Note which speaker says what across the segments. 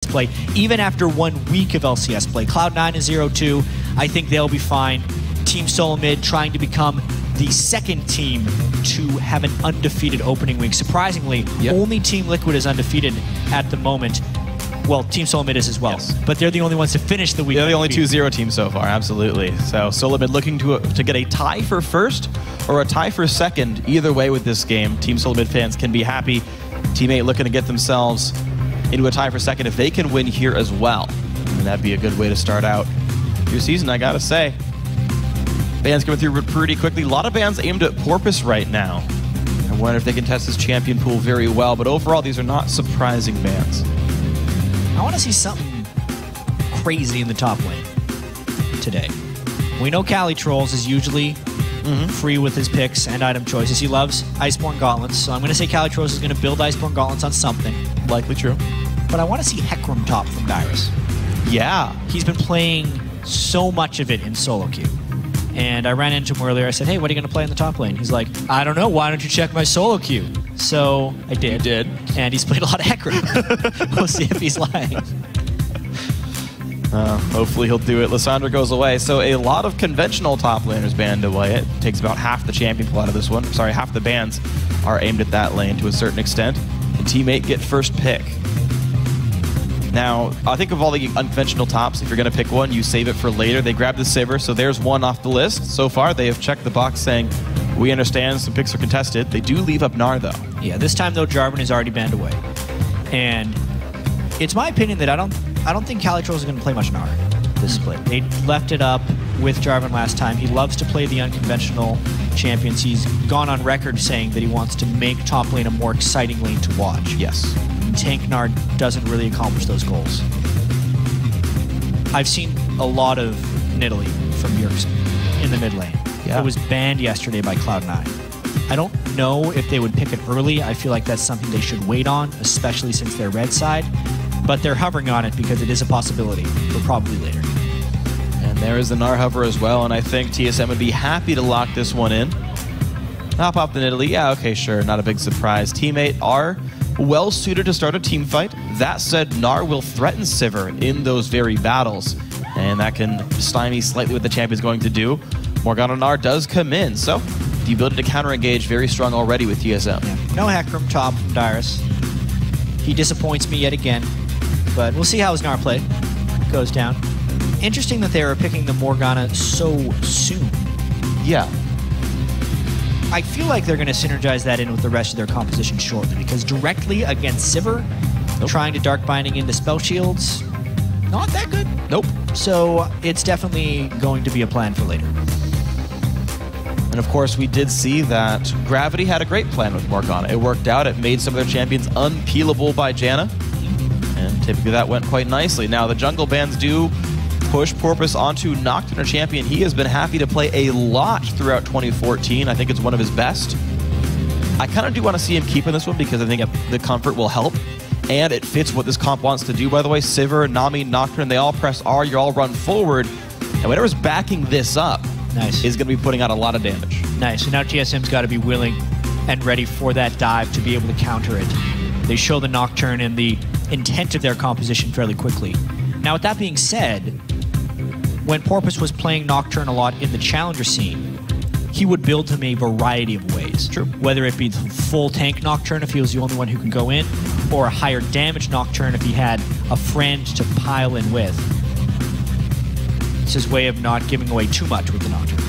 Speaker 1: play. Even after 1 week of LCS play, Cloud9 is 0-2. I think they'll be fine. Team Solomid trying to become the second team to have an undefeated opening week. Surprisingly, only Team Liquid is undefeated at the moment. Well, Team Solomid is as well, but they're the only ones to finish the week.
Speaker 2: They're the only 2-0 team so far, absolutely. So Solomid looking to get a tie for first or a tie for second. Either way with this game, Team Solomid fans can be happy. Teammate looking to get themselves into a tie for second if they can win here as well. And that'd be a good way to start out your season, I gotta say. Bans coming through pretty quickly. A lot of bans aimed at Porpoise right now. I wonder if they can test this champion pool very well, but overall, these are not surprising bans.
Speaker 1: I want to see something crazy in the top lane today. We know Cali Trolls is usually free with his picks and item choices. He loves Iceborne Gauntlets, so I'm going to say Cali Trolls is going to build Iceborne Gauntlets on something.
Speaker 2: Likely true.
Speaker 1: But I want to see Hecarim top from Dyrus.
Speaker 2: Yeah.
Speaker 1: He's been playing so much of it in solo queue. And I ran into him earlier. I said, hey, what are you going to play in the top lane? He's like, I don't know. Why don't you check my solo queue? So I did.
Speaker 2: You did.
Speaker 1: And he's played a lot of Hecarim. We'll see if he's lying.
Speaker 2: Hopefully he'll do it. Lissandra goes away. So a lot of conventional top laners banned away. It takes about half the champion pool out of this one. Sorry, half the bans are aimed at that lane to a certain extent. And teammate get first pick. Now, I think of all the unconventional tops, if you're going to pick one, you save it for later. They grab the Sivir, so there's one off the list. So far, they have checked the box saying, we understand some picks are contested. They do leave up Gnar, though.
Speaker 1: Yeah, this time, though, Jarvan is already banned away. And it's my opinion that I don't think Cali Trolls is going to play much Gnar this split. They left it up with Jarvan last time. He loves to play the unconventional champions. He's gone on record saying that he wants to make top lane a more exciting lane to watch.
Speaker 2: Yes.
Speaker 1: Tank Gnar doesn't really accomplish those goals. I've seen a lot of Nidalee from Yerkes in the mid lane.
Speaker 2: Yeah.
Speaker 1: It was banned yesterday by Cloud9. I don't know if they would pick it early. I feel like that's something they should wait on, especially since they're red side. But they're hovering on it because it is a possibility for probably later.
Speaker 2: And there is the Gnar hover as well, and I think TSM would be happy to lock this one in. Hop off the Nidalee. Yeah, okay, sure. Not a big surprise. Teammate are well suited to start a team fight. That said, Gnar will threaten Sivir in those very battles, and that can stymie slightly what the champion's going to do. Morgana Gnar does come in, so the ability to counter-engage very strong already with TSM.
Speaker 1: Yeah. No Hecarim top from Dyrus. He disappoints me yet again, but we'll see how his Gnar play goes down. Interesting that they are picking the Morgana so soon.
Speaker 2: Yeah.
Speaker 1: I feel like they're going to synergize that in with the rest of their composition shortly, because directly against Sivir, trying to Dark Binding into spell shields, not that good.
Speaker 2: Nope.
Speaker 1: So it's definitely going to be a plan for later.
Speaker 2: And of course, we did see that Gravity had a great plan with Morgana. It worked out. It made some of their champions unpeelable by Janna. And typically that went quite nicely. Now, the jungle bans do push Porpoise onto Nocturne, a champion he has been happy to play a lot throughout 2014. I think it's one of his best. I kind of do want to see him keep in this one because I think the comfort will help. And it fits what this comp wants to do, by the way. Sivir, Nami, Nocturne, they all press R, you all run forward. And whatever's backing this up is going to be putting out a lot of damage.
Speaker 1: Nice. So now TSM's got to be willing and ready for that dive to be able to counter it. They show the Nocturne and the intent of their composition fairly quickly. Now, with that being said, when Porpoise was playing Nocturne a lot in the challenger scene, he would build him a variety of ways.
Speaker 2: True. Whether
Speaker 1: it be the full tank Nocturne if he was the only one who can go in, or a higher damage Nocturne if he had a friend to pile in with. It's his way of not giving away too much with the Nocturne.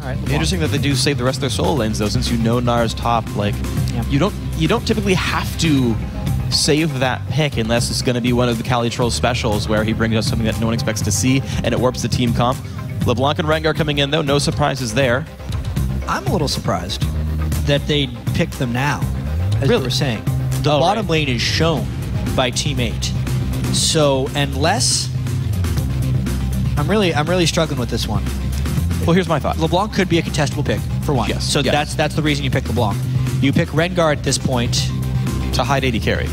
Speaker 1: All right,
Speaker 2: interesting that they do save the rest of their solo lanes, though, since you know Gnar's top. Like, you don't typically have to save that pick unless it's going to be one of the Cali Troll specials where he brings us something that no one expects to see and it warps the team comp. LeBlanc and Rengar coming in, though. No surprises there.
Speaker 1: I'm a little surprised that they picked them now, as we were saying. The bottom lane is shown by Team 8. So unless... I'm really struggling with this one.
Speaker 2: Well, here's my thought.
Speaker 1: LeBlanc could be a contestable pick, for one.
Speaker 2: Yes.
Speaker 1: So that's the reason you pick LeBlanc. You pick Rengar at this point
Speaker 2: to hide AD carry.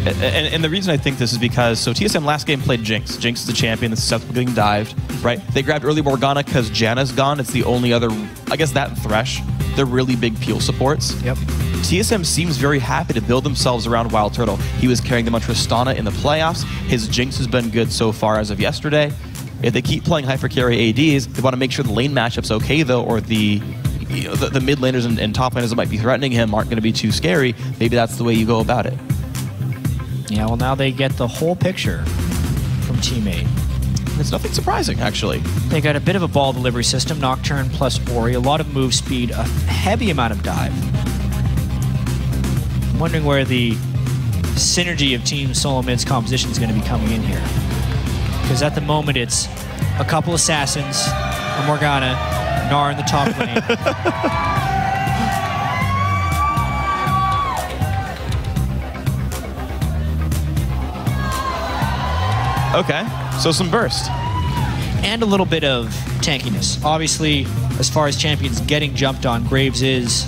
Speaker 2: And the reason I think this is because, so TSM last game played Jinx. Jinx is the champion that's susceptible to getting dived, right? They grabbed early Morgana because Janna's gone. It's the only other, I guess that and Thresh, they're really big peel supports.
Speaker 1: Yep.
Speaker 2: TSM seems very happy to build themselves around Wild Turtle. He was carrying them on Tristana in the playoffs. His Jinx has been good so far as of yesterday. If they keep playing hypercarry ADs, they want to make sure the lane matchup's okay though, or the mid laners and top laners that might be threatening him aren't going to be too scary. Maybe that's the way you go about it.
Speaker 1: Yeah, well now they get the whole picture from Team 8.
Speaker 2: It's nothing surprising, actually.
Speaker 1: They got a bit of a ball delivery system, Nocturne plus Ori, a lot of move speed, a heavy amount of dive. I'm wondering where the synergy of Team Solomid's composition is going to be coming in here. Because at the moment it's a couple assassins, a Morgana, Gnar in the top lane.
Speaker 2: Okay, so some burst.
Speaker 1: And a little bit of tankiness. Obviously, as far as champions getting jumped on, Graves is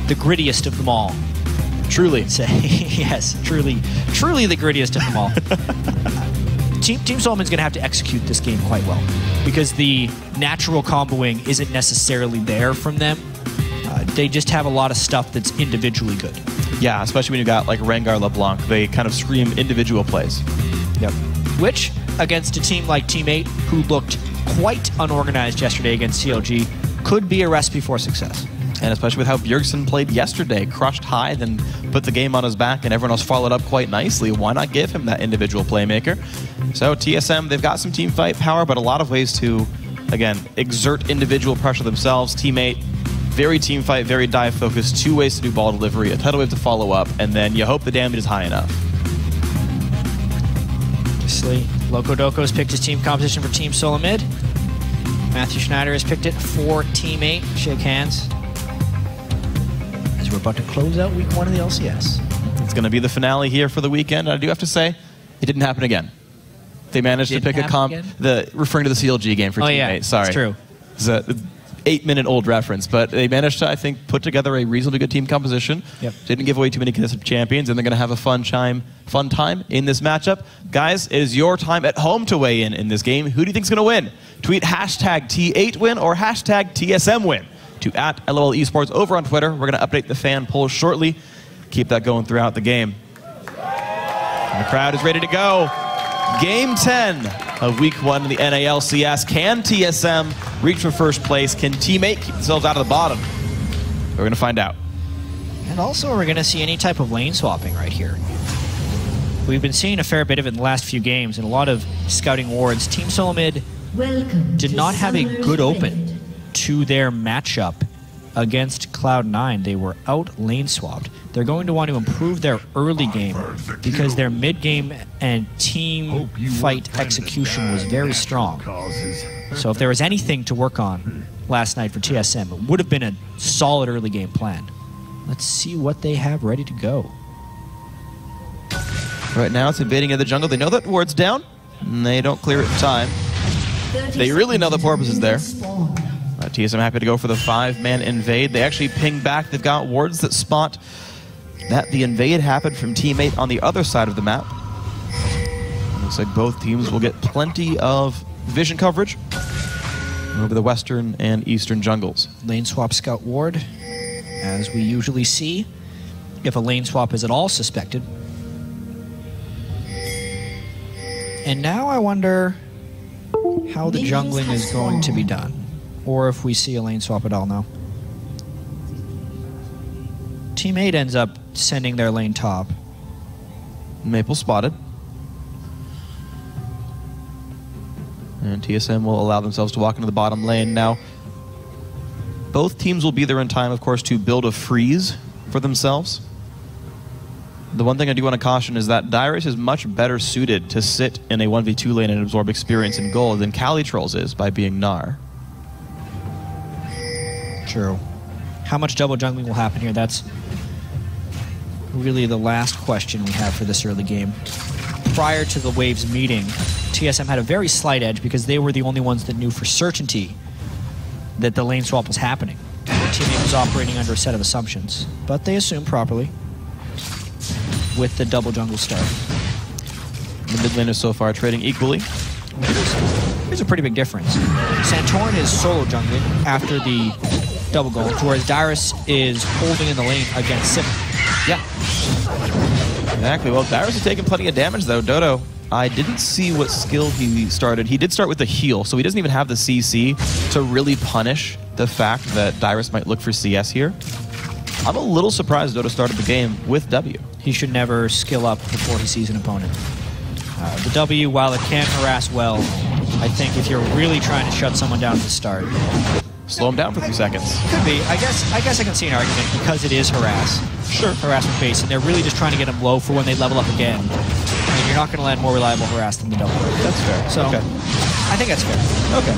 Speaker 1: the grittiest of them all.
Speaker 2: Truly.
Speaker 1: Say, yes, truly the grittiest of them all. Team Solomid's going to have to execute this game quite well because the natural comboing isn't necessarily there from them. They just have a lot of stuff that's individually good.
Speaker 2: Yeah, especially when you got like Rengar, LeBlanc. They kind of scream individual plays.
Speaker 1: Yep. Which, against a team like Team 8, who looked quite unorganized yesterday against CLG, could be a recipe for success.
Speaker 2: And especially with how Bjergsen played yesterday, crushed high, then put the game on his back, and everyone else followed up quite nicely. Why not give him that individual playmaker? So TSM, they've got some team fight power, but a lot of ways to, again, exert individual pressure themselves. Team 8, very team fight, very dive focused, 2 ways to do ball delivery, a tidal wave to follow up, and then you hope the damage is high enough.
Speaker 1: Obviously, Loco Doco has picked his team composition for Team Solomid. Matthew Schneider has picked it for Team 8. Shake hands. As we're about to close out week 1 of the LCS.
Speaker 2: It's going to be the finale here for the weekend. I do have to say, it didn't happen again. They managed to pick a comp, referring to the CLG game for Team 8. Sorry.
Speaker 1: That's true.
Speaker 2: It's a 8-minute-old reference, but they managed to, I think, put together a reasonably good team composition.
Speaker 1: Yep.
Speaker 2: Didn't give away too many contested champions, and they're going to have a fun time in this matchup. Guys, it is your time at home to weigh in this game. Who do you think is going to win? Tweet hashtag T8win or hashtag TSMwin to @LOL Esports over on Twitter. We're going to update the fan poll shortly. Keep that going throughout the game. And the crowd is ready to go. Game 10 of Week 1 of the NALCS. Can TSM reach for first place? Can Team 8 keep themselves out of the bottom? We're going to find out.
Speaker 1: And also, we're going to see any type of lane swapping right here. We've been seeing a fair bit of it in the last few games and a lot of scouting wards. Team Solomid did not have a good open to their matchup against Cloud9. They were out lane swapped. They're going to want to improve their early game because their mid game and team fight execution was very strong. So if there was anything to work on last night for TSM, it would have been a solid early game plan. Let's see what they have ready to go.
Speaker 2: Right now it's invading in the jungle. They know that ward's down, and they don't clear it in time. They really know the purpose is there. TSM happy to go for the 5-man invade. They actually ping back. They've got wards that spot that the invade happened from Team 8 on the other side of the map. It looks like both teams will get plenty of vision coverage over the western and eastern jungles.
Speaker 1: Lane swap scout ward, as we usually see, if a lane swap is at all suspected. And now I wonder how the jungling is going to be done. Or if we see a lane swap at all now. Team 8 ends up sending their lane top.
Speaker 2: Maple spotted. And TSM will allow themselves to walk into the bottom lane. Now, both teams will be there in time, of course, to build a freeze for themselves. The one thing I do want to caution is that Dyrus is much better suited to sit in a 1v2 lane and absorb experience and gold than Calitrolls is by being Gnar.
Speaker 1: True. How much double jungling will happen here? That's really the last question we have for this early game. Prior to the Waves meeting, TSM had a very slight edge because they were the only ones that knew for certainty that the lane swap was happening. Team 8 was operating under a set of assumptions, but they assumed properly with the double jungle start.
Speaker 2: The mid laners so far trading equally.
Speaker 1: Here's a pretty big difference. Santorin is solo jungling after the double gold, whereas Dyrus is holding in the lane against Sim.
Speaker 2: Yeah. Exactly. Well, Dyrus is taking plenty of damage, though. Dodo, I didn't see what skill he started. He did start with the heal, so he doesn't even have the CC to really punish the fact that Dyrus might look for CS here. I'm a little surprised Dodo started the game with W.
Speaker 1: He should never skill up before he sees an opponent. The W, while it can harass well, I think if you're really trying to shut someone down at the start,
Speaker 2: slow him down for a few seconds.
Speaker 1: Could be. I guess I can see an argument because it is harass.
Speaker 2: Sure. Harassment
Speaker 1: base, and they're really just trying to get him low for when they level up again. And you're not going to land more reliable harass than the double.
Speaker 2: That's fair.
Speaker 1: So,
Speaker 2: okay.
Speaker 1: I think that's fair.
Speaker 2: Okay.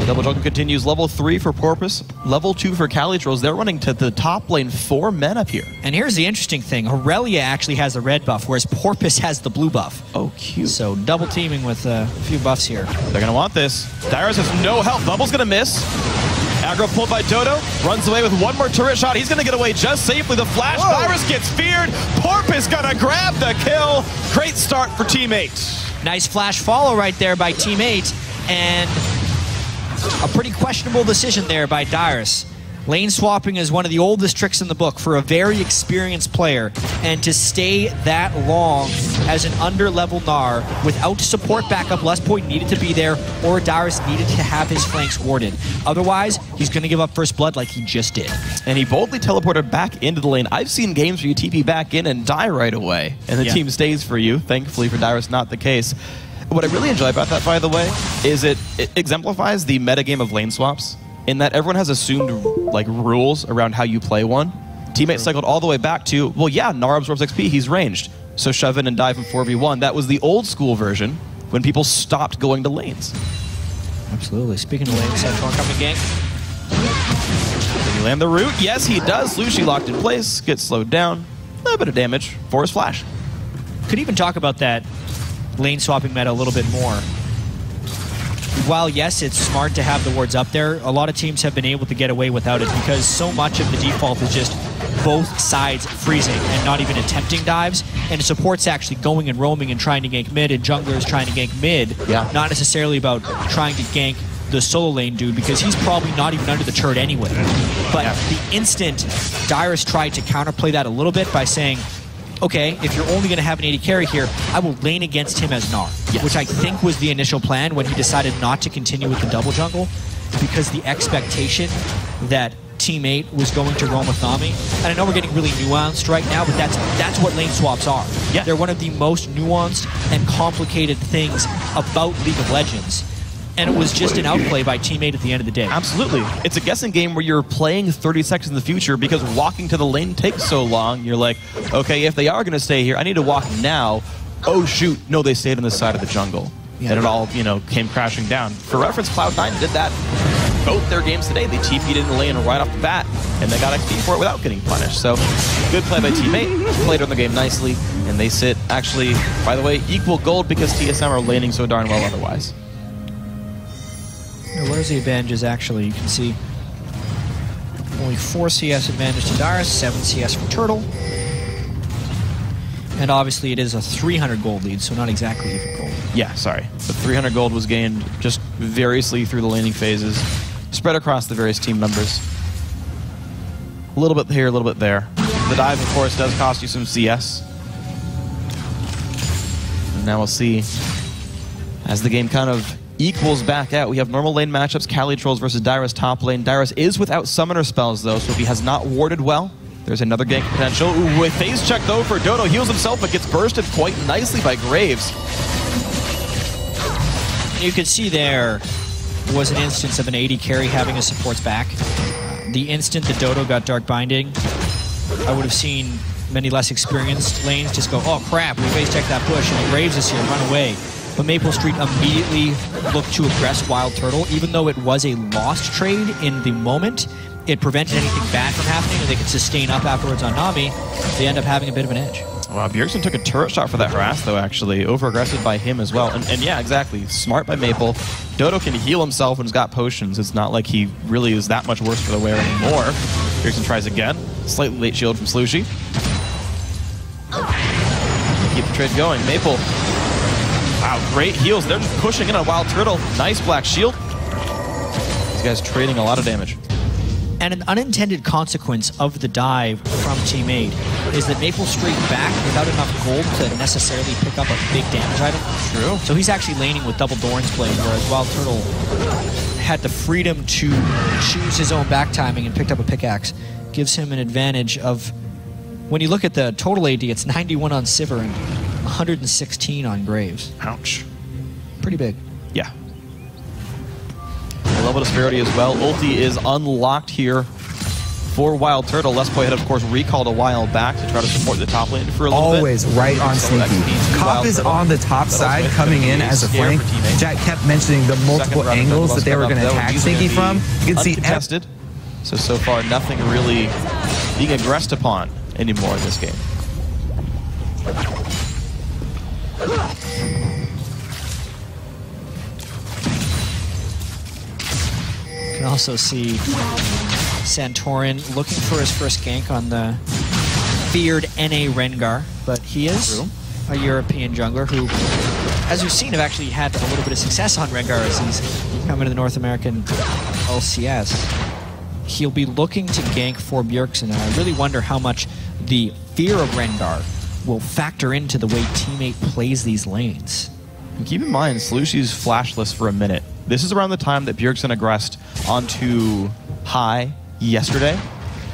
Speaker 2: The double jungle continues. Level 3 for Porpoise. Level 2 for Calitrolls. They're running to the top lane 4 men up here.
Speaker 1: And here's the interesting thing. Aurelia actually has the red buff, whereas Porpoise has the blue buff.
Speaker 2: Oh, cute.
Speaker 1: So double teaming with a few buffs here.
Speaker 2: They're going to want this. Dyrus has no health. Bubble's going to miss. Aggro pulled by Dodo, runs away with one more turret shot. He's going to get away just safely. The flash virus gets feared. Porpoise going to grab the kill. Great start for Team 8.
Speaker 1: Nice flash follow right there by Team 8, and a pretty questionable decision there by Dyrus. Lane swapping is one of the oldest tricks in the book for a very experienced player, and to stay that long as an under-level Gnar without support backup, less point needed to be there, or Dyrus needed to have his flanks warded. Otherwise, he's going to give up first blood like he just did.
Speaker 2: And he boldly teleported back into the lane. I've seen games where you TP back in and die right away, and the team stays for you. Thankfully for Dyrus, not the case. What I really enjoy about that, by the way, is it exemplifies the metagame of lane swaps, in that everyone has assumed like rules around how you play one. Teammates cycled all the way back to, well, yeah, Gnar absorbs XP, he's ranged. So shove in and dive in 4v1. That was the old school version when people stopped going to lanes.
Speaker 1: Absolutely. Speaking of lanes, Centaur coming gank.
Speaker 2: Did he land the root? Yes, he does. Lucy locked in place, gets slowed down. A little bit of damage for his flash.
Speaker 1: Could even talk about that lane swapping meta a little bit more. While, yes, it's smart to have the wards up there, a lot of teams have been able to get away without it because so much of the default is just both sides freezing and not even attempting dives, and support's actually going and roaming and trying to gank mid, and junglers trying to gank mid, not necessarily about trying to gank the solo lane dude, because he's probably not even under the turret anyway. But the instant Dyrus tried to counterplay that a little bit by saying, okay, if you're only going to have an 80 carry here, I will lane against him as Gnar, which I think was the initial plan when he decided not to continue with the double jungle, because the expectation that Team 8 was going to roam with Nami, and I know we're getting really nuanced right now, but that's what lane swaps are. They're one of the most nuanced and complicated things about League of Legends. And it was just an outplay by Team 8 at the end of the day.
Speaker 2: Absolutely. It's a guessing game where you're playing 30 seconds in the future because walking to the lane takes so long. You're like, okay, if they are going to stay here, I need to walk now. Oh, shoot. No, they stayed on the side of the jungle. And it all, came crashing down. For reference, Cloud9 did that both their games today. They TP'd in the lane right off the bat, and they got XP for it without getting punished. So, good play by Team 8. Played on the game nicely, and they sit, actually, by the way, equal gold because TSM are laning so darn well otherwise.
Speaker 1: Where's the advantages actually? You can see only 4 CS advantage to Dyrus, 7 CS for Turtle. And obviously it is a 300 gold lead, so not exactly even gold.
Speaker 2: Yeah, sorry. The 300 gold was gained just variously through the laning phases, spread across the various team members. A little bit here, a little bit there. The dive, of course, does cost you some CS. And now we'll see as the game kind of equals back out. We have normal lane matchups, Calitrolls versus Dyrus top lane. Dyrus is without summoner spells, though, so if he has not warded well, there's another gank potential. Ooh, with phase check, though, for Dodo. Heals himself, but gets bursted quite nicely by Graves.
Speaker 1: You could see there was an instance of an 80 carry having his supports back. The instant that Dodo got Dark Binding, I would have seen many less experienced lanes just go, oh crap, we phase check that push, and Graves is here, run away. But Maple Street immediately looked to aggress Wild Turtle. Even though it was a lost trade in the moment, it prevented anything bad from happening, and they could sustain up afterwards on Nami. They end up having a bit of an edge.
Speaker 2: Wow, Bjergsen took a turret shot for that harass, though, actually. Over-aggressive by him as well. And yeah, exactly. Smart by Maple. Dodo can heal himself when he's got potions. It's not like he really is that much worse for the wear anymore. Bjergsen tries again. Slightly late shield from Slushy. Keep the trade going. Maple. Wow, great heals. They're just pushing in on Wild Turtle. Nice black shield. These guys trading a lot of damage.
Speaker 1: And an unintended consequence of the dive from Team 8 is that Maple straight back without enough gold to necessarily pick up a big damage item.
Speaker 2: True.
Speaker 1: So he's actually laning with double Doran's Blade, whereas Wild Turtle had the freedom to choose his own back timing and picked up a pickaxe. Gives him an advantage of, when you look at the total AD, it's 91 on Sivir and 116 on Graves.
Speaker 2: Ouch.
Speaker 1: Pretty big.
Speaker 2: Yeah. A level disparity as well. Ulti is unlocked here for Wild Turtle. Lespoy had, of course, recalled a while back to try to support the top lane for a little bit.
Speaker 3: Always right on Sneaky. Cop is on the top side coming in as a flank. Jack kept mentioning the multiple angles that they were going to attack Sneaky from. You can see
Speaker 2: uncontested. So far, nothing really being aggressed upon anymore in this game.
Speaker 1: You can also see Santorin looking for his first gank on the feared NA Rengar, but he is a European jungler who, as we've seen, have actually had a little bit of success on Rengar as he's coming to the North American LCS. He'll be looking to gank for Bjergsen, and I really wonder how much the fear of Rengar will factor into the way Team 8 plays these lanes.
Speaker 2: And keep in mind, Slushy's flashless for a minute. This is around the time that Bjergsen aggressed onto high yesterday.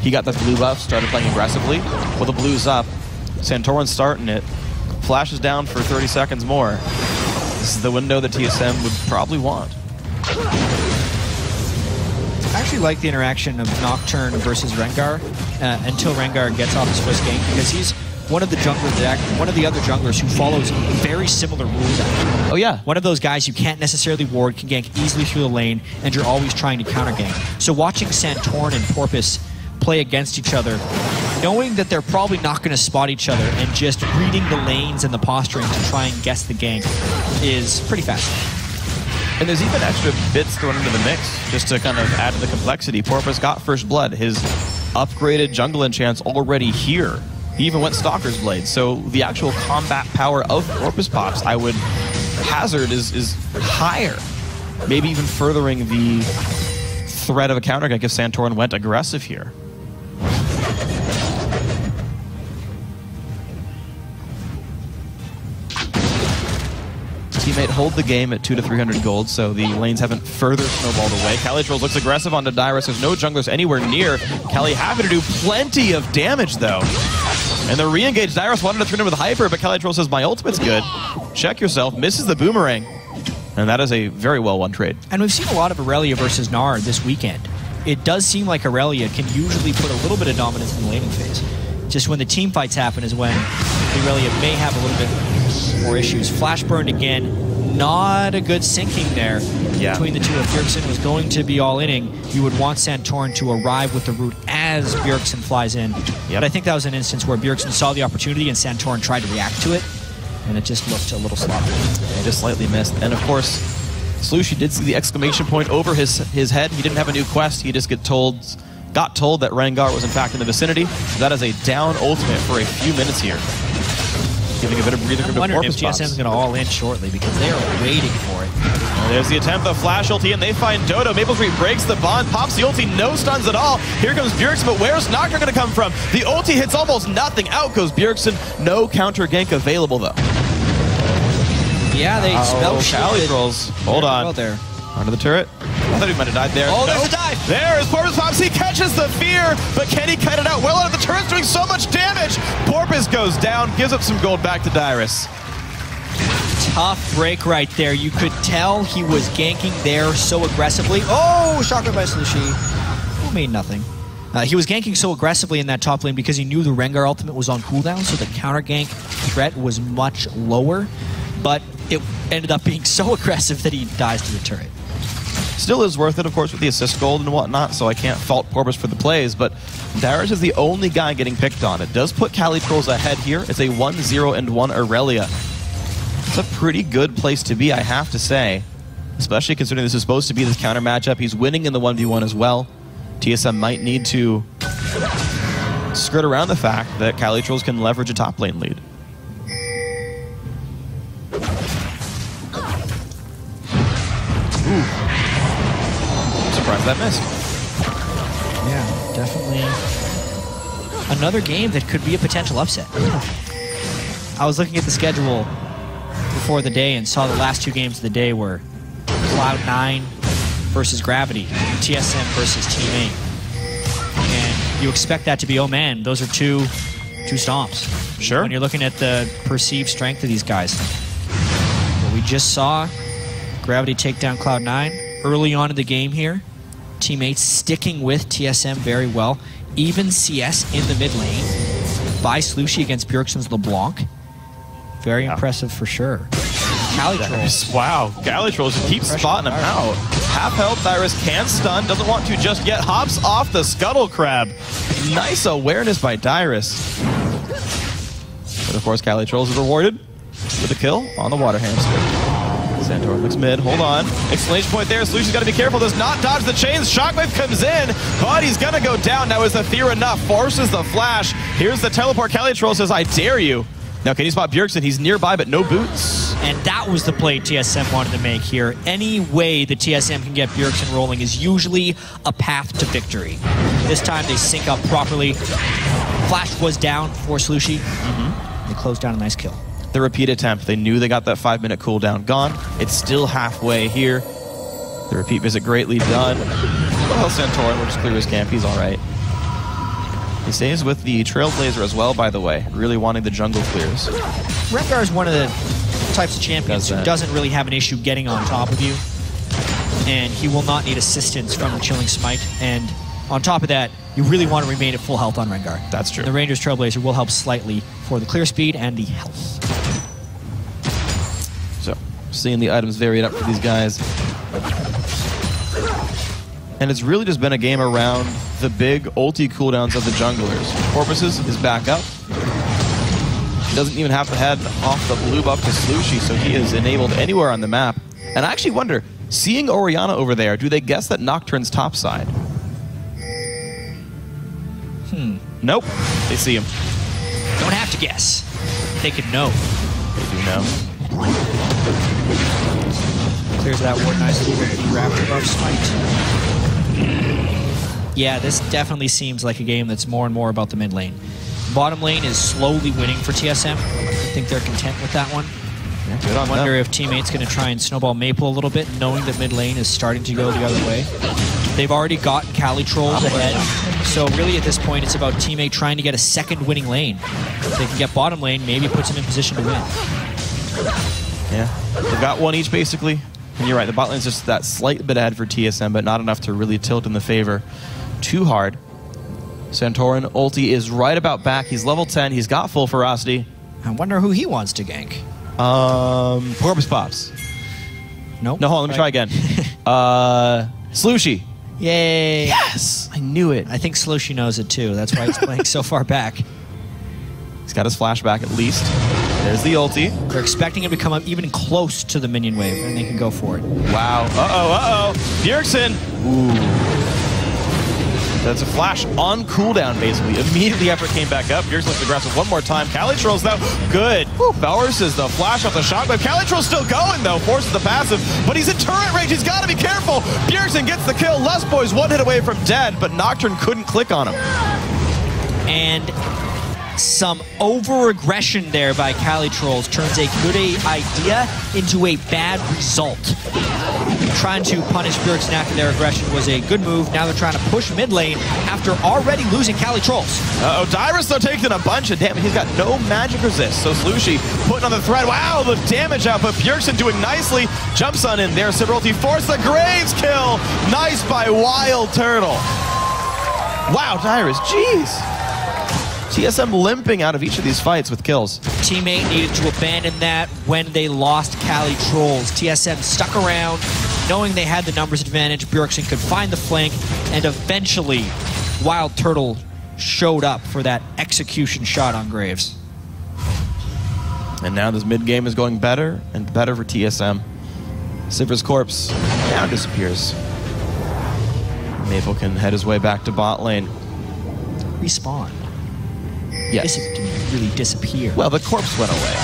Speaker 2: He got the blue buff, started playing aggressively. Well, the blue's up. Santorin's starting it. Flash is down for 30 seconds more. This is the window that TSM would probably want.
Speaker 1: I actually like the interaction of Nocturne versus Rengar until Rengar gets off his first game, because he's one of the other junglers who follows very similar rules. Actually.
Speaker 2: Oh yeah.
Speaker 1: One of those guys you can't necessarily ward, can gank easily through the lane, and you're always trying to counter gank. So watching Santorin and Porpoise play against each other, knowing that they're probably not going to spot each other, and just reading the lanes and the posturing to try and guess the gank is pretty fascinating.
Speaker 2: And there's even extra bits thrown into the mix just to kind of add to the complexity. Porpoise got first blood. His upgraded jungle enchant's already here. He even went Stalker's Blade. So the actual combat power of Porpoise Pops, I would hazard, is higher. Maybe even furthering the threat of a counter gank if Santorin went aggressive here. Teammate hold the game at 200 to 300 gold, so the lanes haven't further snowballed away. Calitrolls looks aggressive onto Dyrus. There's no junglers anywhere near. Cali having to do plenty of damage, though. And the re-engage, Dyrus wanted to throw him with Hyper, but Calitroll says, my ultimate's good. Check yourself, misses the boomerang. And that is a very well-won trade.
Speaker 1: And we've seen a lot of Aurelia versus Gnar this weekend. It does seem like Aurelia can usually put a little bit of dominance in the laning phase. Just when the team fights happen is when Aurelia may have a little bit more issues. Flash burned again. Not a good syncing there between the two. If Bjergsen was going to be all-inning, you would want Santorin to arrive with the root as Bjergsen flies in. But I think that was an instance where Bjergsen saw the opportunity and Santorin tried to react to it, and it just looked a little sloppy.
Speaker 2: Yeah, just slightly missed. And of course, Slushy did see the exclamation point over his head. He didn't have a new quest. He just got told that Rengar was in fact in the vicinity. So that is a down ultimate for a few minutes here. Giving a bit of breather room to
Speaker 1: wondering
Speaker 2: Porpoise
Speaker 1: if
Speaker 2: Pops.
Speaker 1: TSM's going to all in shortly because they are waiting for it.
Speaker 2: And there's the attempt, the flash ulti, and they find Dodo. Maple Street breaks the bond, pops the ulti, no stuns at all. Here comes Bjergsen, but where's Nocturne going to come from? The ulti hits almost nothing. Out goes Bjergsen. No counter gank available, though.
Speaker 1: Yeah, they spell
Speaker 2: Calitrolls. Hold on.
Speaker 1: Well there.
Speaker 2: Under the turret. I thought he might have died there.
Speaker 1: Oh, there's a dive!
Speaker 2: There is Porpoise Pops. He catches the fear, but can he cut it out? Well, the turret's doing so much damage. Porpoise goes down, gives up some gold back to Dyrus.
Speaker 1: Tough break right there. You could tell he was ganking there so aggressively. Oh, shocker by Slushy. Who made nothing. He was ganking so aggressively in that top lane because he knew the Rengar ultimate was on cooldown, so the counter gank threat was much lower. But it ended up being so aggressive that he dies to the turret.
Speaker 2: Still is worth it, of course, with the assist gold and whatnot, so I can't fault Porpoise for the plays, but Dyrus is the only guy getting picked on. It does put Calitrolls ahead here. It's a 1-0-1 Aurelia. It's a pretty good place to be, I have to say, especially considering this is supposed to be this counter matchup. He's winning in the 1v1 as well. TSM might need to skirt around the fact that Calitrolls can leverage a top lane lead. Ooh. Surprised that missed.
Speaker 1: Yeah, definitely another game that could be a potential upset. I was looking at the schedule before the day and saw the last 2 games of the day were Cloud9 versus Gravity, TSM versus Team 8. And you expect that to be, oh man, those are two stomps.
Speaker 2: Sure.
Speaker 1: When you're looking at the perceived strength of these guys. But we just saw Gravity take down Cloud9 early on in the game here. Teammates sticking with TSM very well. Even CS in the mid lane by Slushy against Bjergsen's LeBlanc. Very impressive for sure. Calitrolls.
Speaker 2: Wow, Calitrolls just keep spotting him out. Half health, Dyrus can stun, doesn't want to just yet, hops off the Scuttle Crab. Nice awareness by Dyrus. But of course, Calitrolls is rewarded with a kill on the Water Hamster. Santor looks mid, hold on. Exclamation point there, Slushy's got to be careful, does not dodge the chains. Shockwave comes in, but he's going to go down. Now is the Fear enough? Forces the flash. Here's the teleport. Calitroll says, I dare you. Now can he spot Bjergsen? He's nearby, but no boots.
Speaker 1: And that was the play TSM wanted to make here. Any way the TSM can get Bjergsen rolling is usually a path to victory. This time they sync up properly. Flash was down for Slushy. They closed down a nice kill.
Speaker 2: The repeat attempt, they knew they got that 5-minute cooldown gone. It's still halfway here. The repeat visit greatly done. Well, Santorin will just clear his camp. He's all right. He stays with the Trailblazer as well, by the way, really wanting the jungle clears.
Speaker 1: Rengar is one of the types of champions who doesn't really have an issue getting on top of you. And he will not need assistance from the Chilling Smite. And on top of that, you really want to remain at full health on Rengar.
Speaker 2: That's true.
Speaker 1: The Ranger's Trailblazer will help slightly for the clear speed and the health.
Speaker 2: So, seeing the items varied up for these guys. And it's really just been a game around the big ulti cooldowns of the junglers. Corpus's is back up. He doesn't even have to head off the blue buff to Slushy, so he is enabled anywhere on the map. And I actually wonder, seeing Orianna over there, do they guess that Nocturne's topside? Nope. They see him.
Speaker 1: Don't have to guess. They could know.
Speaker 2: They do know.
Speaker 1: Clears that ward nicely with the Raptor buff Smite. Yeah, this definitely seems like a game that's more and more about the mid lane. Bottom lane is slowly winning for TSM. I think they're content with that one.
Speaker 2: Yeah, good on
Speaker 1: I wonder
Speaker 2: them.
Speaker 1: if Teammate's going to try and snowball Maple a little bit, knowing that mid lane is starting to go the other way. They've already got Calitrolls ahead, so really at this point it's about Teammate trying to get a second winning lane. If they can get bottom lane, maybe it puts them in position to win.
Speaker 2: Yeah, they've got one each basically. And you're right, the bot lane's just that slight bit ahead for TSM, but not enough to really tilt in the favor too hard. Santorin ulti is right about back. He's level 10. He's got full ferocity.
Speaker 1: I wonder who he wants to gank.
Speaker 2: Corpus pops.
Speaker 1: Nope.
Speaker 2: No, hold on, let me try again. Slushy.
Speaker 1: Yay.
Speaker 2: Yes! I knew it.
Speaker 1: I think Slushy knows it too. That's why he's playing so far back.
Speaker 2: He's got his flashback at least. There's the ulti.
Speaker 1: They're expecting him to come up even close to the minion wave, and they can go for it.
Speaker 2: Wow. Uh-oh. Bjergsen. Ooh. That's a flash on cooldown, basically. Immediately after it came back up, Bjergsen looks aggressive one more time. Calitroll's now good. Forces the flash off the shockwave. Calitroll's still going, though. Forces the passive, but he's in turret range. He's got to be careful. Bjergsen gets the kill. Lust Boy's one hit away from dead, but Nocturne couldn't click on him.
Speaker 1: And some over-aggression there by Calitrolls turns a good idea into a bad result. Trying to punish Bjergsen after their aggression was a good move. Now they're trying to push mid lane after already losing Calitrolls.
Speaker 2: Uh-oh, Dyrus though taking a bunch of damage. He's got no magic resist, so Slushy putting on the thread. Wow, the damage output. Bjergsen doing nicely. Jumps on in there. Sibralty forced the Graves kill. Nice by Wild Turtle. Wow, Dyrus, jeez. TSM limping out of each of these fights with kills.
Speaker 1: Teammate needed to abandon that when they lost Calitrolls. TSM stuck around, knowing they had the numbers advantage. Bjergsen could find the flank, and eventually Wild Turtle showed up for that execution shot on Graves.
Speaker 2: And now this mid game is going better and better for TSM. Sivr's corpse now disappears. Maple can head his way back to bot lane.
Speaker 1: Respawn.
Speaker 2: Yes.
Speaker 1: It didn't really disappear.
Speaker 2: Well, the corpse went away.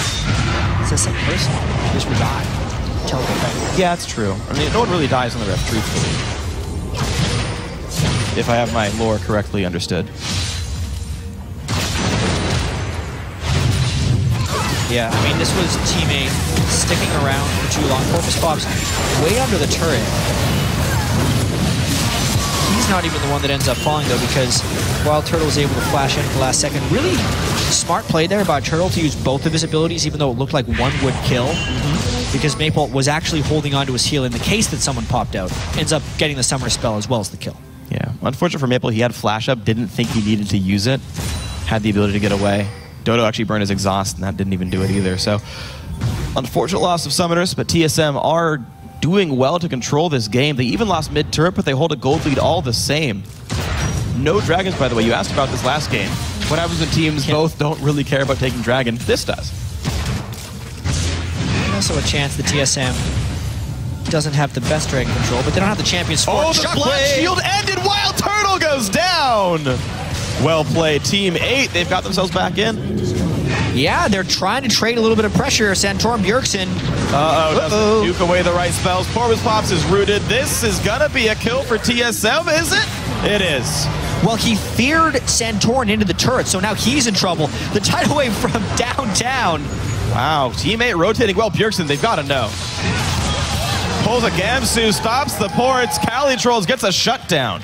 Speaker 1: It's the same person. She just revived. Teleport back.
Speaker 2: Yeah, that's true. I mean, no one really dies on the ref, truthfully. if I have my lore correctly understood.
Speaker 1: Yeah, I mean, this was teammate sticking around for too long. Corpus Pop's way under the turret. He's not even the one that ends up falling, though, because Wild Turtle was able to flash in at the last second. Really smart play there by Turtle to use both of his abilities, even though it looked like one would kill. Because Maple was actually holding onto his heal in the case that someone popped out. Ends up getting the Summer Spell as well as the kill.
Speaker 2: Yeah, unfortunate for Maple, he had Flash Up, didn't think he needed to use it. Had the ability to get away. Dodo actually burned his exhaust, and that didn't even do it either. So, unfortunate loss of Summoners, but TSM are doing well to control this game. They even lost mid-turret, but they hold a gold lead all the same. No Dragons, by the way. You asked about this last game. What happens when teams both don't really care about taking Dragon? This does.
Speaker 1: Also a chance the TSM doesn't have the best Dragon control, but they don't have the champions for it.
Speaker 2: Oh, the Blast Shield ended! Wild Turtle goes down! Well played, Team 8. They've got themselves back in.
Speaker 1: Yeah, they're trying to trade a little bit of pressure. Santorum Bjergsen.
Speaker 2: Doesn't nuke away the right spells. Corvus Pops is rooted. This is gonna be a kill for TSM, is it? It is.
Speaker 1: Well, he feared Santorin into the turret, so now he's in trouble. The tidal wave from downtown.
Speaker 2: Wow, teammate rotating well. Bjergsen, they've got to know. Pulls a Gamsu, stops the ports. Cali Trolls gets a shutdown.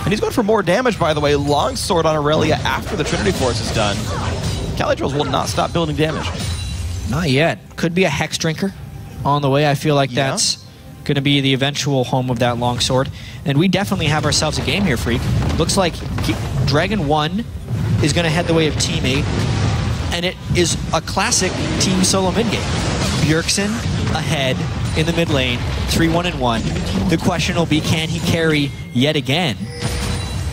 Speaker 2: And he's going for more damage, by the way. Longsword on Aurelia after the Trinity Force is done. Cali Trolls will not stop building damage.
Speaker 1: Not yet. Could be a Hex Drinker on the way. I feel like that's going to be the eventual home of that Longsword. And we definitely have ourselves a game here, Freak. Looks like Dragon 1 is going to head the way of Team 8. And it is a classic team solo mid game. Bjergsen ahead in the mid lane, 3-1-1. The question will be, can he carry yet again?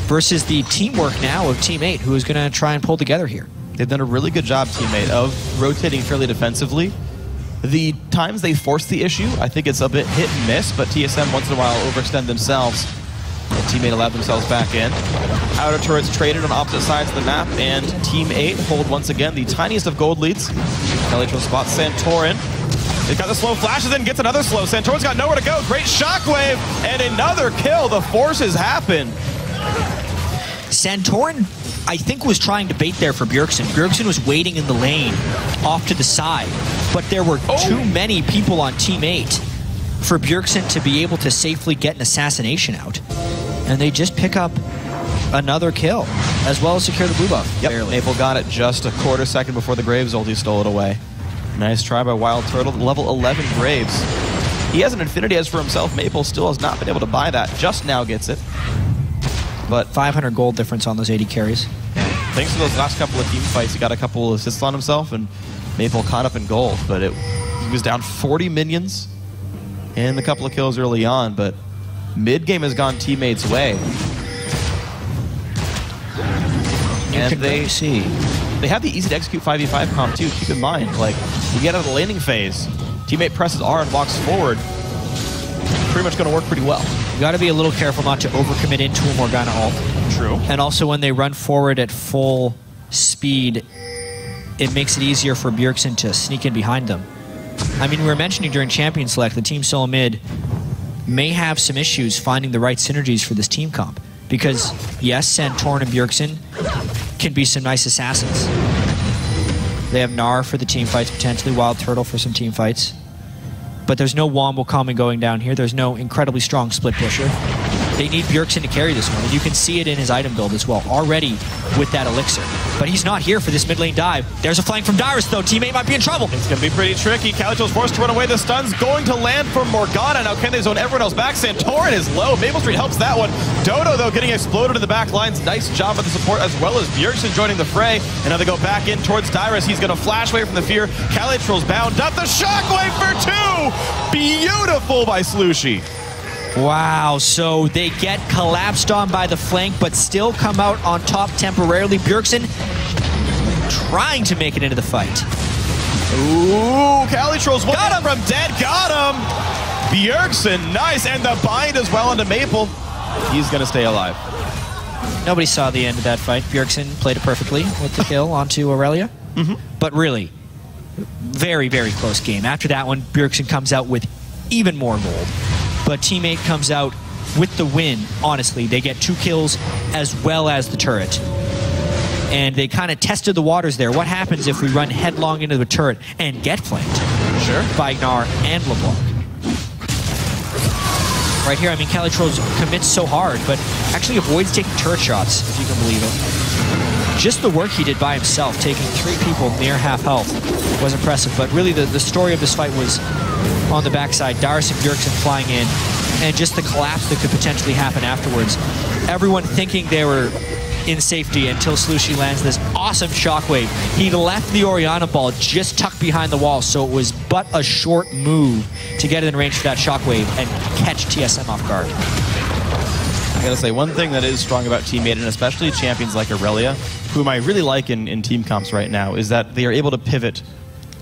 Speaker 1: Versus the teamwork now of Team 8, who is going to try and pull together here.
Speaker 2: They've done a really good job, Team 8, of rotating fairly defensively. The times they force the issue, I think it's a bit hit and miss, but TSM once in a while overextend themselves. And Team 8 allowed themselves back in. Outer turrets traded on opposite sides of the map, and Team 8 hold once again the tiniest of gold leads. Elytral spots Santorin. They've got the slow flashes in, gets another slow. Santorin's got nowhere to go. Great shockwave, and another kill. The forces happen.
Speaker 1: Santorin, I think, was trying to bait there for Bjergsen. Bjergsen was waiting in the lane off to the side, but there were too many people on Team 8 for Bjergsen to be able to safely get an assassination out. And they just pick up another kill, as well as secure the blue buff.
Speaker 2: Yep,
Speaker 1: barely.
Speaker 2: Maple got it just a quarter second before the Graves ulti stole it away. Nice try by Wild Turtle, level 11 Graves. He has an Infinity Edge for himself. Maple still has not been able to buy that, just now gets it. But
Speaker 1: 500 gold difference on those 80 carries.
Speaker 2: Thanks to those last couple of team fights, he got a couple of assists on himself, and Maple caught up in gold, but he was down 40 minions and a couple of kills early on, but mid-game has gone teammates' way. And they have the easy to execute 5v5 comp too, keep in mind. Like, you get out of the laning phase, teammate presses R and walks forward, pretty much going to work pretty well.
Speaker 1: You got to be a little careful not to overcommit into a Morgana ult.
Speaker 2: True.
Speaker 1: And also when they run forward at full speed, it makes it easier for Bjergsen to sneak in behind them. I mean, we were mentioning during Champion Select, the Team Solomid may have some issues finding the right synergies for this team comp. Because, yes, Santorin and Bjergsen can be some nice assassins. They have Gnar for the team fights, potentially Wild Turtle for some team fights. But there's no Womble coming going down here. There's no incredibly strong split pusher. They need Bjergsen to carry this one, and you can see it in his item build as well, already with that elixir. But he's not here for this mid lane dive. There's a flank from Dyrus, though. Teammate might be in trouble.
Speaker 2: It's going to be pretty tricky. Calico's forced to run away. The stun's going to land for Morgana. Now can they zone everyone else back? Santorin is low. Maple Street helps that one. Dodo, though, getting exploded in the back lines. Nice job with the support, as well as Bjergsen joining the fray. And now they go back in towards Dyrus. He's going to flash away from the fear. Calitro's bound up. The shockwave for 2! Beautiful by Slushy.
Speaker 1: Wow, so they get collapsed on by the flank, but still come out on top temporarily. Bjergsen trying to make it into the fight.
Speaker 2: Ooh, Calitro's got him from dead. Got him. Bjergsen, nice. And the bind as well onto Maple. He's going to stay alive.
Speaker 1: Nobody saw the end of that fight. Bjergsen played it perfectly with the kill onto Aurelia. But really, very, very close game. After that one, Bjergsen comes out with even more gold. But teammate comes out with the win, honestly. They get 2 kills as well as the turret. And they kind of tested the waters there. What happens if we run headlong into the turret and get flanked?
Speaker 2: Sure.
Speaker 1: By Gnar and LeBlanc. Right here, I mean, Calitrolls commits so hard, but actually avoids taking turret shots, if you can believe it. Just the work he did by himself, taking 3 people near half health, was impressive. But really, the story of this fight was on the backside. Dyrus and Bjergsen flying in, and just the collapse that could potentially happen afterwards. Everyone thinking they were in safety until Slushie lands this awesome shockwave. He left the Orianna ball just tucked behind the wall, so it was but a short move to get in range for that shockwave and catch TSM off guard.
Speaker 2: I gotta say, one thing that is strong about Teammate, and especially champions like Aurelia, whom I really like in team comps right now, is that they are able to pivot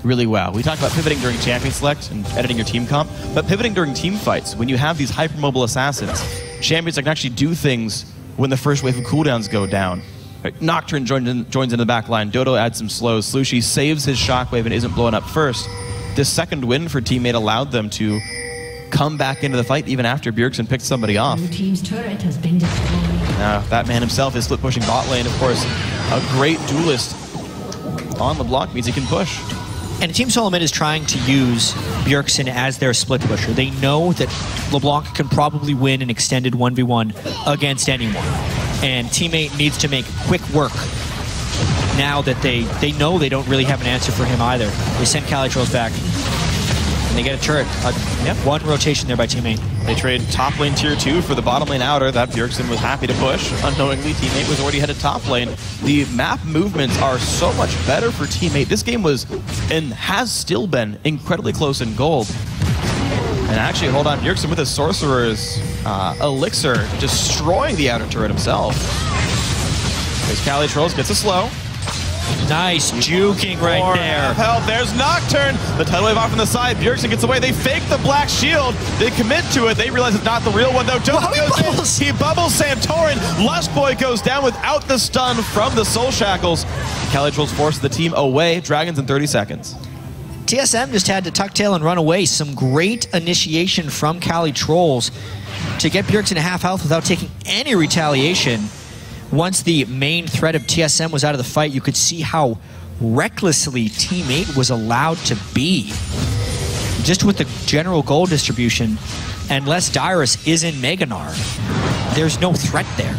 Speaker 2: really well. We talked about pivoting during champion select and editing your team comp, but pivoting during team fights, when you have these hypermobile assassins, champions that can actually do things when the first wave of cooldowns go down. Right? Nocturne joins into the back line, Dodo adds some slows, Slushie saves his shockwave and isn't blown up first. This second win for Teammate allowed them to come back into the fight even after Bjergsen picked somebody off.
Speaker 4: Blue team's turret has been destroyed.
Speaker 2: Now, that man himself is split pushing bot lane. Of course, a great duelist on LeBlanc means he can push.
Speaker 1: And Team Solomid is trying to use Bjergsen as their split pusher. They know that LeBlanc can probably win an extended 1v1 against anyone. And Teammate needs to make quick work now that they know they don't really have an answer for him either. They send Calitrolls back. And they get a turret. One rotation there by Teammate.
Speaker 2: They trade top lane tier 2 for the bottom lane outer that Bjergsen was happy to push. Unknowingly, Teammate was already headed top lane. The map movements are so much better for Teammate. This game was, and has still been, incredibly close in gold. And actually, hold on, Bjergsen with his Sorcerer's Elixir, destroying the outer turret himself. There's Calitrolls, gets a slow.
Speaker 1: Nice juking right there.
Speaker 2: Help, there's Nocturne. The tidal wave off on the side. Bjergsen gets away. They fake the black shield. They commit to it. They realize it's not the real one, though. Dodo goes in. He bubbles Santorin. Lustboy goes down without the stun from the Soul Shackles. Calitrolls force the team away. Dragons in 30 seconds.
Speaker 1: TSM just had to tuck tail and run away. Some great initiation from Calitrolls to get Bjergsen to half health without taking any retaliation. Once the main threat of TSM was out of the fight, you could see how recklessly Teammate was allowed to be. Just with the general goal distribution, unless Dyrus is in Mega Gnar, there's no threat there.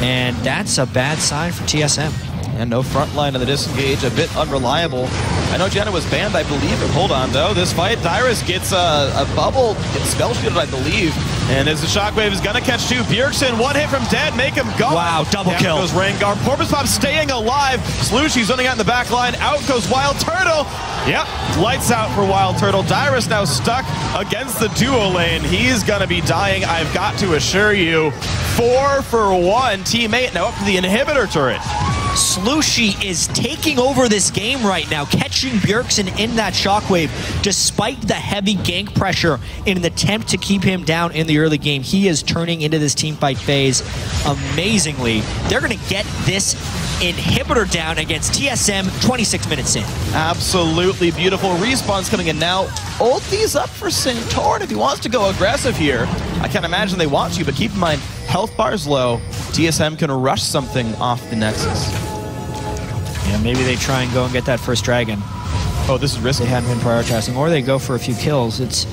Speaker 1: And that's a bad sign for TSM.
Speaker 2: And no front line on the disengage, a bit unreliable. I know Janna was banned, I believe, but hold on though. This fight, Dyrus gets a bubble, gets spell shielded, I believe. And as the shockwave is gonna catch 2, Bjergsen, one hit from dead, make him go.
Speaker 1: Wow, double
Speaker 2: down
Speaker 1: kill.
Speaker 2: Goes Rengar, Porpoise Pop staying alive. Slushie's running out in the back line, out goes Wild Turtle. Yep, lights out for Wild Turtle. Dyrus now stuck against the duo lane. He's gonna be dying, I've got to assure you. 4 for 1, Teammate now up to the inhibitor turret.
Speaker 1: Slushie is taking over this game right now, catching Bjergsen in that shockwave, despite the heavy gank pressure in an attempt to keep him down in the early game. He is turning into this teamfight phase amazingly. They're going to get this inhibitor down against TSM 26 minutes in.
Speaker 2: Absolutely beautiful. Respawn's coming in now. Ulti's up for Santorin if he wants to go aggressive here. I can't imagine they want to, but keep in mind, health bar's low. TSM can rush something off the Nexus.
Speaker 1: Yeah, maybe they try and go and get that first dragon.
Speaker 2: Oh, this is risky.
Speaker 1: They hadn't been prioritizing, or they go for a few kills. It's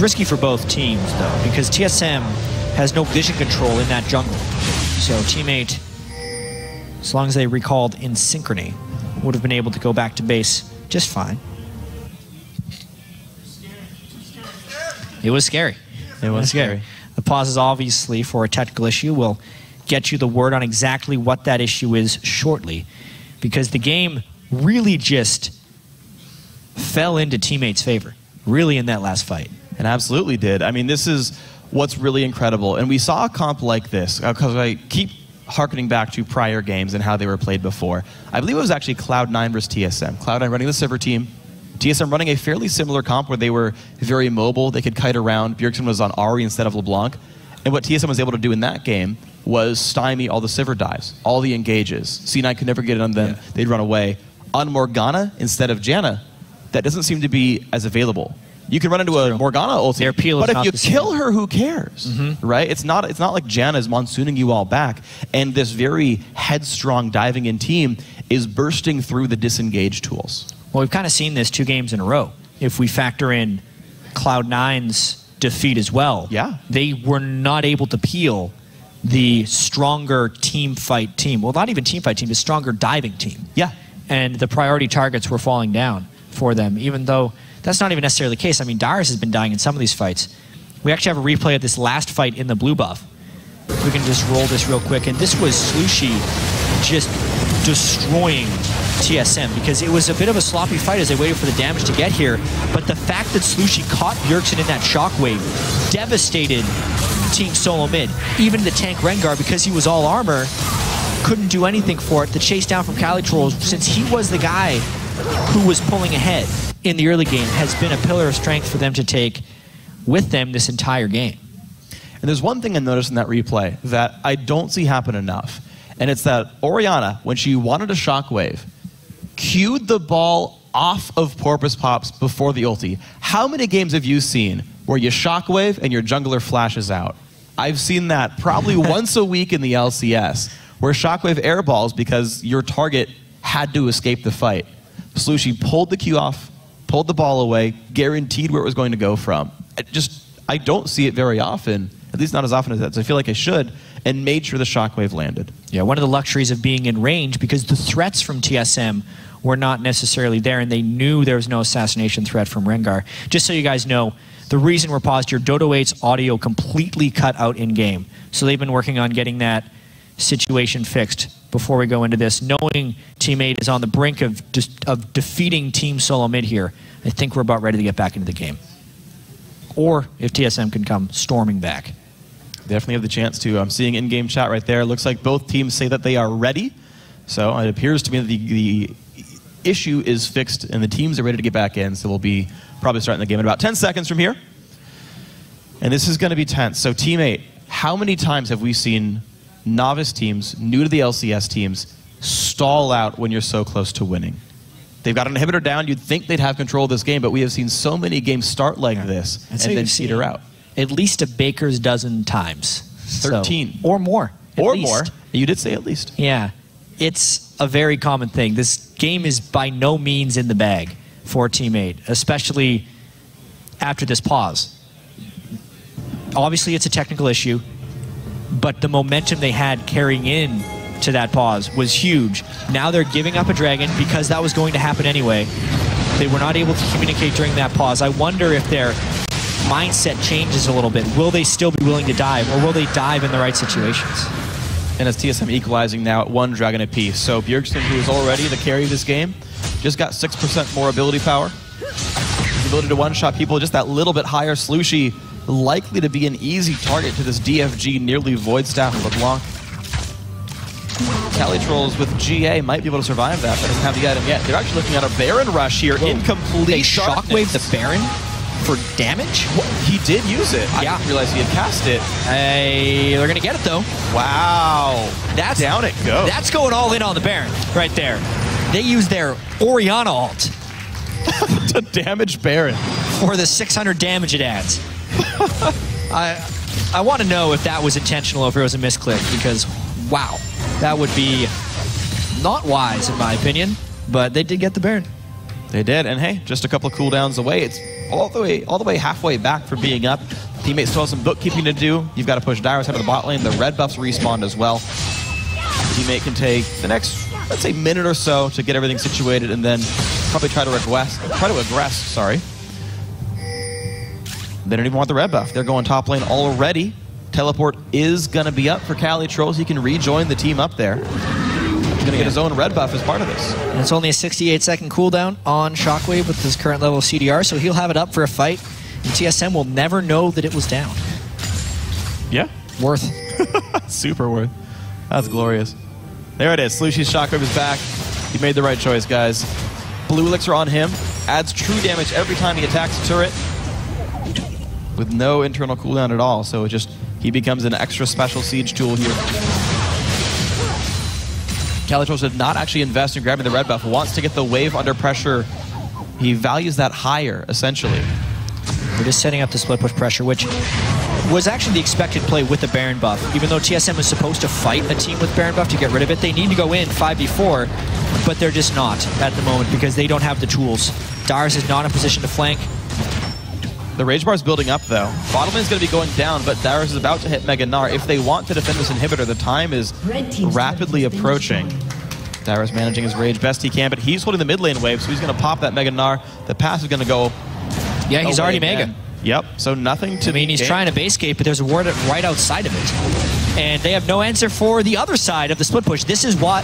Speaker 1: risky for both teams, though, because TSM has no vision control in that jungle. So Teammate, as long as they recalled in synchrony, would have been able to go back to base just fine. It was scary.
Speaker 2: It was scary.
Speaker 1: The pause is obviously for a technical issue. We'll get you the word on exactly what that issue is shortly, because the game really just fell into Teammate's favor, really, in that last fight.
Speaker 2: And absolutely did. I mean, this is what's really incredible. And we saw a comp like this, because I keep harkening back to prior games and how they were played before. I believe it was actually Cloud9 versus TSM. Cloud9 running the Sivir team, TSM running a fairly similar comp where they were very mobile, they could kite around. Bjergsen was on Ahri instead of LeBlanc. And what TSM was able to do in that game was stymie all the Sivir dives, all the engages. C9 could never get it on them, they'd run away. On Morgana instead of Janna, that doesn't seem to be as available. You can run into a Morgana ulti,
Speaker 1: Their appeal is
Speaker 2: but if
Speaker 1: not
Speaker 2: you
Speaker 1: the same.
Speaker 2: kill her, who cares, right? It's not like Janna's monsooning you all back, and this very headstrong diving in team is bursting through the disengage tools.
Speaker 1: Well, we've kind of seen this 2 games in a row. If we factor in Cloud9's defeat as well, they were not able to peel the stronger team fight team. Well, not even team fight team, the stronger diving team.
Speaker 2: Yeah.
Speaker 1: And the priority targets were falling down for them, even though that's not even necessarily the case. I mean, Darius has been dying in some of these fights. We actually have a replay of this last fight in the blue buff. We can just roll this real quick. And this was Slushi just destroying TSM because it was a bit of a sloppy fight as they waited for the damage to get here. But the fact that Slushi caught Bjergsen in that shockwave devastated Team Solomid. Even the tank Rengar, because he was all armor, couldn't do anything for it. The chase down from Calitrol, since he was the guy who was pulling ahead in the early game, has been a pillar of strength for them to take with them this entire game.
Speaker 2: And there's one thing I noticed in that replay that I don't see happen enough, and it's that Orianna, when she wanted a shockwave, cued the ball off of Porpoise Pops before the ulti. How many games have you seen where you shockwave and your jungler flashes out? I've seen that probably once a week in the LCS, where shockwave airballs because your target had to escape the fight. Slushi pulled the Q off, pulled the ball away, guaranteed where it was going to go from. I don't see it very often, at least not as often as I feel like I should, and made sure the shockwave landed.
Speaker 1: Yeah, one of the luxuries of being in range, because the threats from TSM were not necessarily there, and they knew there was no assassination threat from Rengar. Just so you guys know, the reason we're paused here, Dodo 8's audio completely cut out in-game. So they've been working on getting that situation fixed before we go into this. Knowing Team 8 is on the brink of defeating Team Solomid here, I think we're about ready to get back into the game. Or if TSM can come storming back.
Speaker 2: Definitely have the chance to. I'm seeing in-game chat right there. Looks like both teams say that they are ready. So it appears to me that the issue is fixed and the teams are ready to get back in. So we'll be probably starting the game in about 10 seconds from here. And this is going to be tense. So Team 8, how many times have we seen novice teams, new to the LCS teams, stall out when you're so close to winning? They've got an inhibitor down. You'd think they'd have control of this game, but we have seen so many games start like this and then peter out.
Speaker 1: At least a baker's dozen times.
Speaker 2: 13.
Speaker 1: So, or more.
Speaker 2: Or more. You did say at least.
Speaker 1: Yeah. It's a very common thing. This game is by no means in the bag for Team 8, especially after this pause. Obviously, it's a technical issue, but the momentum they had carrying in to that pause was huge. Now they're giving up a dragon because that was going to happen anyway. They were not able to communicate during that pause. I wonder if their mindset changes a little bit. Will they still be willing to dive, or will they dive in the right situations?
Speaker 2: And as TSM equalizing now at 1 dragon apiece. So Bjergsen, who is already the carry of this game, just got 6% more ability power. The ability to one-shot people just that little bit higher. Slushi likely to be an easy target to this DFG nearly Void Staff of LeBlanc. Calitrolls with GA might be able to survive that, but doesn't have the item yet. They're actually looking at a Baron rush here.
Speaker 1: Whoa.
Speaker 2: Incomplete.
Speaker 1: They shockwave the Baron for damage?
Speaker 2: Well, he did use it. I didn't realize he had cast it.
Speaker 1: Hey, they're going to get it, though.
Speaker 2: Wow.
Speaker 1: That's
Speaker 2: down it goes.
Speaker 1: That's going all in on the Baron right there. They used their Orianna ult
Speaker 2: to damage Baron
Speaker 1: for the 600 damage it adds. I want to know if that was intentional or if it was a misclick, because, wow, that would be not wise, in my opinion, but they did get the Baron.
Speaker 2: They did, and hey, just a couple of cooldowns away. It's all the way halfway back for being up. Teammates still have some bookkeeping to do. You've got to push Darius out of the bot lane. The red buffs respawned as well. Teammate can take the next, let's say, minute or so to get everything situated, and then probably try to aggress, sorry. They don't even want the red buff. They're going top lane already. Teleport is going to be up for Calitrolls. He can rejoin the team up there. He's going to get his own red buff as part of this.
Speaker 1: And it's only a 68-second cooldown on Shockwave with his current level of CDR, so he'll have it up for a fight, and TSM will never know that it was down.
Speaker 2: Yeah.
Speaker 1: Worth.
Speaker 2: Super worth. That's glorious. There it is. Slushi's Shockwave is back. He made the right choice, guys. Blue Elixir on him. Adds true damage every time he attacks a turret, with no internal cooldown at all, so he becomes an extra special siege tool here. Calitrolls did not actually invest in grabbing the red buff, wants to get the wave under pressure. He values that higher, essentially.
Speaker 1: We're just setting up the split push pressure, which was actually the expected play with the Baron buff. Even though TSM is supposed to fight a team with Baron buff to get rid of it, they need to go in 5v4, but they're just not at the moment because they don't have the tools. Darius is not in position to flank.
Speaker 2: The Rage Bar's building up, though. Bottom lane's going to be going down, but Darius is about to hit Mega Gnar. If they want to defend this inhibitor, the time is rapidly approaching. Darius managing his Rage best he can, but he's holding the mid lane wave, so he's going to pop that Mega Gnar. The pass is going to go.
Speaker 1: Yeah, he's already Mega.
Speaker 2: Yep, so nothing to
Speaker 1: he's trying to base gate, but there's a ward right outside of it. And they have no answer for the other side of the split push. This is what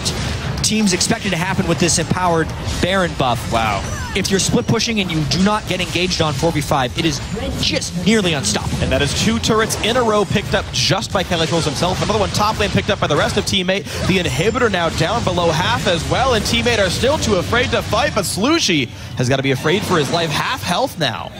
Speaker 1: teams expected to happen with this empowered Baron buff.
Speaker 2: Wow.
Speaker 1: If you're split pushing and you do not get engaged on 4v5, it is just nearly unstoppable.
Speaker 2: And that is 2 turrets in a row picked up just by Calitrolls himself. Another one top lane picked up by the rest of Teammate. The inhibitor now down below half as well, and Teammate are still too afraid to fight, but Slushi has got to be afraid for his life. Half health now.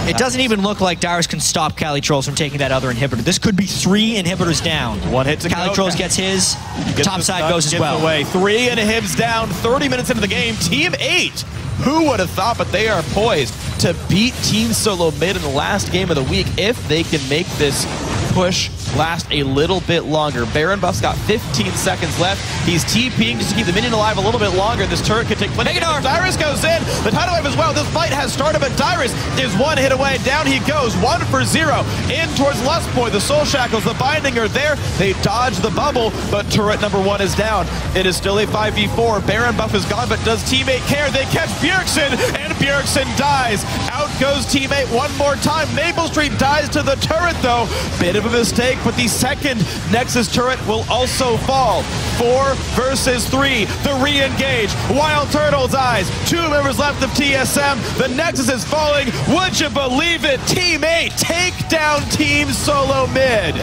Speaker 1: It doesn't even look like Darius can stop Calitrolls from taking that other inhibitor. This could be 3 inhibitors down.
Speaker 2: 1 hit to
Speaker 1: Calitrolls gets his, top side goes as well.
Speaker 2: Away. 3 inhibs down, 30 minutes into the game. Team 8, who would have thought, but they are poised to beat Team Solomid in the last game of the week if they can make this push last a little bit longer. Baron buff's got 15 seconds left. He's TPing just to keep the minion alive a little bit longer. This turret could take plenty of damage. Darius goes in. The tidal wave as well. This fight has started, but Darius is 1 hit away. Down he goes. 1 for 0. In towards Lustboy. The soul shackles, the binding are there. They dodge the bubble, but turret number 1 is down. It is still a 5v4. Baron buff is gone, but does Teammate care? They catch Bjergsen, and Bjergsen dies. Out goes Teammate one more time. Maple Street dies to the turret, though. Bit of a mistake, but the second Nexus turret will also fall. 4 versus 3. The re-engage. Wild Turtle dies. 2 members left of TSM. The Nexus is falling. Would you believe it? Team 8 take down Team Solomid.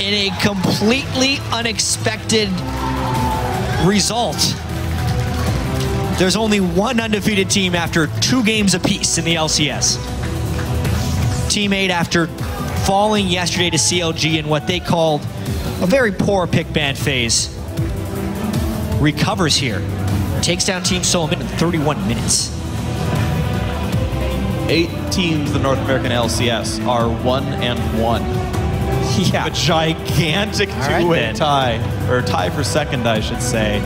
Speaker 1: In a completely unexpected result. There's only 1 undefeated team after 2 games apiece in the LCS. Team 8, after falling yesterday to CLG in what they called a very poor pick ban phase, recovers here. Takes down Team Solomid in 31 minutes.
Speaker 2: 8 teams in the North American LCS are 1-1.
Speaker 1: Yeah.
Speaker 2: A gigantic 2-way tie, or tie for second, I should say.